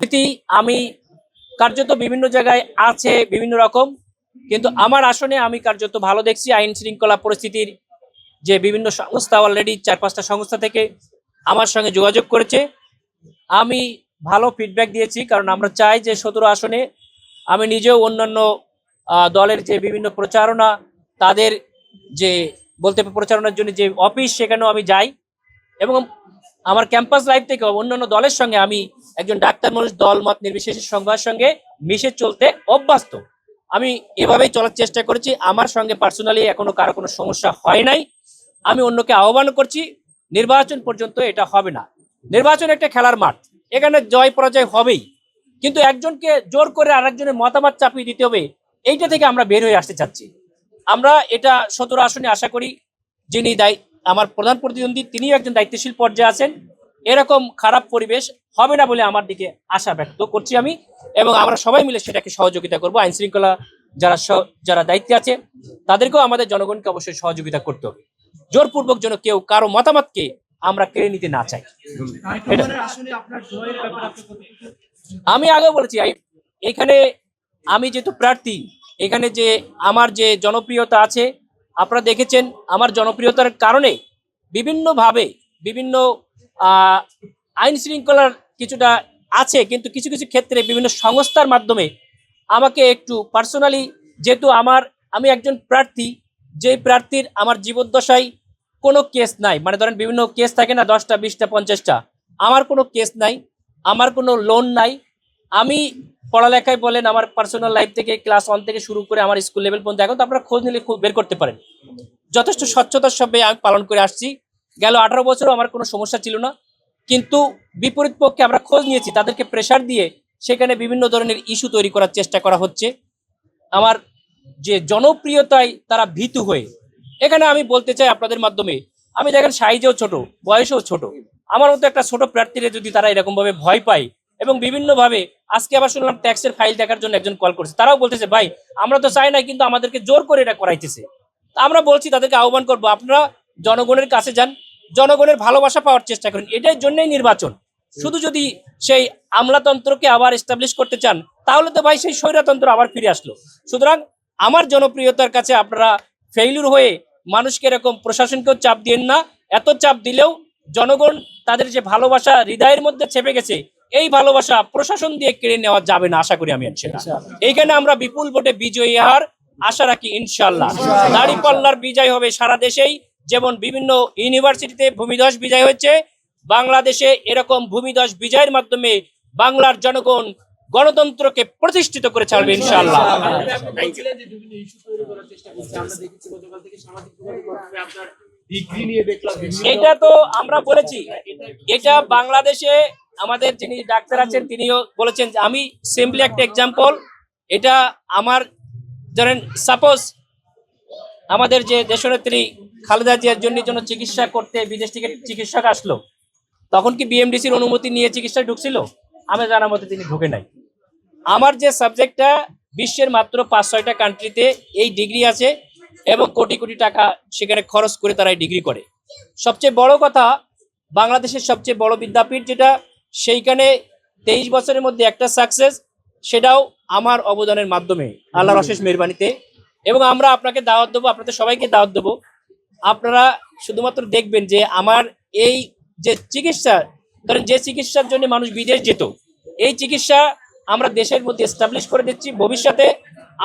পরিস্থিতি আমি কার্যত বিভিন্ন জায়গায় আছে বিভিন্ন রকম, কিন্তু আমার আসনে আমি কার্যত ভালো দেখছি। আইন শৃঙ্খলা পরিস্থিতির যে বিভিন্ন সংস্থা অলরেডি 4-5টা সংস্থা থেকে আমার সঙ্গে যোগাযোগ করেছে, আমি ভালো ফিডব্যাক দিয়েছি। কারণ আমরা চাই যে 17 আসনে আমি নিজেও অন্যান্য দলের যে বিভিন্ন প্রচারণা, তাদের যে বলতে প্রচারণার জন্য যে অফিস, সেখানেও আমি যাই এবং আমার ক্যাম্পাস লাইফ থেকে অন্যান্য দলের সঙ্গে আমি একজন ডাক্তার মানুষ, দল মত নির্বিশেষে সংঘার সঙ্গে মিশে চলতে অভ্যস্ত। আমি এভাবেই চলার চেষ্টা করেছি। আমার সঙ্গে পার্সোনালি এখনো কারো কোনো সমস্যা হয় নাই। আমি অন্যকে আহ্বান করছি, নির্বাচন পর্যন্ত এটা হবে না। নির্বাচন একটা খেলার মাঠ, এখানে জয় পরাজয় হবেই, কিন্তু একজনকে জোর করে আরেকজনের মতামত চাপিয়ে দিতে হবে, এইটা থেকে আমরা বের হয়ে আসতে চাচ্ছি। আমরা এটা 17 আসনে আশা করি যিনি আমার প্রধান প্রতিদ্বন্দ্বী তিনিও একজন দায়িত্বশীল পর্যায়ে আছেন। এরকম খারাপ পরিবেশ হবে না বলে আমার দিকে আশা ব্যক্ত করছি আমি, এবং আমরা সবাই মিলে সেটাকে সহযোগিতা করব। আইন শৃঙ্খলা যারা দায়িত্বে আছে তাদেরকেও আমাদের জনগণকে অবশ্যই সহযোগিতা করতে হবে। জোরপূর্বক যেন কেউ কারো মতামতকে আমরা কেড়ে নিতে না চাই। আমি আগে বলেছি, এখানে আমি যেহেতু প্রার্থী, এখানে যে আমার যে জনপ্রিয়তা আছে, আপনারা দেখেছেন আমার জনপ্রিয়তার কারণে বিভিন্নভাবে বিভিন্ন আইন শৃঙ্খলার কিছুটা আছে, কিন্তু কিছু কিছু ক্ষেত্রে বিভিন্ন সংস্থার মাধ্যমে আমাকে একটু পার্সোনালি, যেহেতু আমি একজন প্রার্থী, যে প্রার্থীর আমার জীবদ্দশায় কোনো কেস নাই, মানে ধরেন বিভিন্ন কেস থাকে না 10টা 20টা 50টা, আমার কোনো কেস নাই, আমার কোনো লোন নাই। আমি পড়ালেখায় বলেন, আমার পার্সোনাল লাইফ থেকে ক্লাস 1 থেকে শুরু করে আমার স্কুল লেভেল পর্যন্ত এখন তো আপনারা খোঁজ নিলে খুব বের করতে পারেন, যথেষ্ট স্বচ্ছতার সঙ্গে আমি পালন করে আসছি। গেল 18 বছরও আমার কোনো সমস্যা ছিল না, কিন্তু বিপরীত পক্ষে আমরা খোঁজ নিয়েছি, তাদেরকে প্রেশার দিয়ে সেখানে বিভিন্ন ধরনের ইস্যু তৈরি করার চেষ্টা করা হচ্ছে। আমার যে জনপ্রিয়তায় তারা ভীতু হয়ে, এখানে আমি বলতে চাই আপনাদের মাধ্যমে, আমি দেখেন সাইজেও ছোট, বয়সেও ছোট, আমার মতো একটা ছোট প্রার্থীরা যদি তারা এরকম ভাবে ভয় পায় এবং বিভিন্ন ভাবে, আজকে আবার শুনলাম ট্যাক্সের ফাইল দেখার জন্য একজন কল করছে, তারাও বলতেছে ভাই আমরা তো চাই না, কিন্তু আমাদেরকে জোর করে এটা করাইতেছে। আমরা বলছি তাদেরকে আহ্বান করবো, আপনারা জনগণের কাছে যান, জনগণের ভালোবাসা পাওয়ার চেষ্টা করেন, এটার জন্যই নির্বাচন। শুধু যদি সেই আমলাতন্ত্রকে আবার এস্টাবলিশ করতে চান, তাহলে তো ভাই সেই স্বৈরতন্ত্র আবার ফিরে আসলো। সুতরাং আমার জনপ্রিয়তার কাছে আপনারা ফেইলুর হয়ে মানুষকে এরকম প্রশাসনকেও চাপ দিয়েন না। এত চাপ দিলেও জনগণ তাদের যে ভালোবাসা হৃদয়ের মধ্যে চেপে গেছে, এই ভালোবাসা প্রশাসন দিয়ে কেড়ে নেওয়া যাবে না, আশা করি আমি সেটা। এইখানে আমরা বিপুল ভোটে বিজয়ী হওয়ার আশা রাখি ইনশাল্লাহ। দাঁড়িপাল্লার বিজয় হবে সারা দেশেই, যেমন বিভিন্ন ইউনিভার্সিটিতে ভূমিধস বিজয় হচ্ছে, বাংলাদেশে এরকম ভূমিধস বিজয়ের মাধ্যমে বাংলার জনগণ গণতন্ত্রকে প্রতিষ্ঠিত করে ছাড়বে ইনশাআল্লাহ। এটা তো আমরা বলেছি, এটা বাংলাদেশে আমাদের যিনি ডাক্তার আছেন তিনিও বলেছেন যে, আমি সিম্পলি একটা এক্সাম্পল, এটা আমার ধরেন সাপোজ আমাদের যে দেশনেত্রী খালেদা জিয়ার জন্য চিকিৎসা করতে বিদেশ থেকে চিকিৎসক আসলো, তখন কি বিএমডিসির অনুমতি নিয়ে চিকিৎসা ঢুকছিল? আমি জানার মতে তিনি ঢুকে নাই। আমার যে সাবজেক্টটা বিশ্বের মাত্র 5-6টা কান্ট্রিতে এই ডিগ্রি আছে এবং কোটি কোটি টাকা সেখানে খরচ করে তারা এই ডিগ্রি করে। সবচেয়ে বড় কথা, বাংলাদেশের সবচেয়ে বড় বিদ্যাপীঠ যেটা, সেইখানে 23 বছরের মধ্যে একটা সাকসেস, সেটাও আমার অবদানের মাধ্যমে, আল্লাহর অশেষ মেহেরবানিতে। এবং আমরা আপনাকে দাওয়াত দেবো, আপনাদের সবাইকে দাওয়াত দেবো, আপনারা শুধুমাত্র দেখবেন যে আমার এই যে চিকিৎসা, ধরেন যে চিকিৎসার জন্য মানুষ বিদেশ যেত, এই চিকিৎসা আমরা দেশের মধ্যে এস্টাবলিশ করে দিচ্ছি। ভবিষ্যতে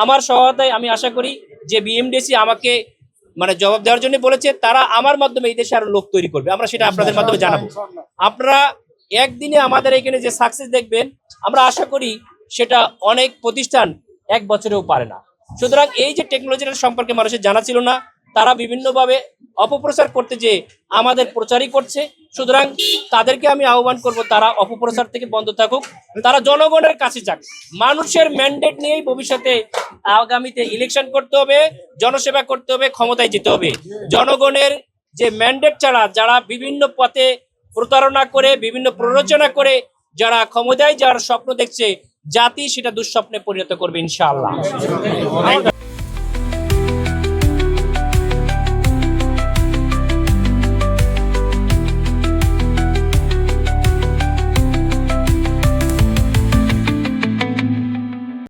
আমার সহায়তায় আমি আশা করি যে বিএমডিসি আমাকে মানে জবাব দেওয়ার জন্য বলেছে, তারা আমার মাধ্যমে এই দেশে আরো লোক তৈরি করবে, আমরা সেটা আপনাদের মাধ্যমে জানাবো। আপনারা একদিনে আমাদের এখানে যে সাকসেস দেখবেন, আমরা আশা করি সেটা অনেক প্রতিষ্ঠান 1 বছরেও পারে না। সুতরাং এই যে টেকনোলজিটার সম্পর্কে মানুষের জানা ছিল না, তারা বিভিন্নভাবে অপপ্রচার করতে যে আমাদের প্রচারই করছে। সুতরাং তাদেরকে আমি আহ্বান করব, তারা অপপ্রচার থেকে বন্ধ থাকুক, তারা জনগণের কাছে যাক। মানুষের ম্যান্ডেট নিয়েই ভবিষ্যতে আগামীতে ইলেকশন করতে হবে, জনসেবা করতে হবে, ক্ষমতায় যেতে হবে। জনগণের যে ম্যান্ডেট ছাড়া যারা বিভিন্ন পথে প্রতারণা করে, বিভিন্ন প্ররোচনা করে যারা ক্ষমতায় যাওয়ার স্বপ্ন দেখছে, জাতি সেটা দুঃস্বপ্নে পরিণত করবে ইনশাআল্লাহ।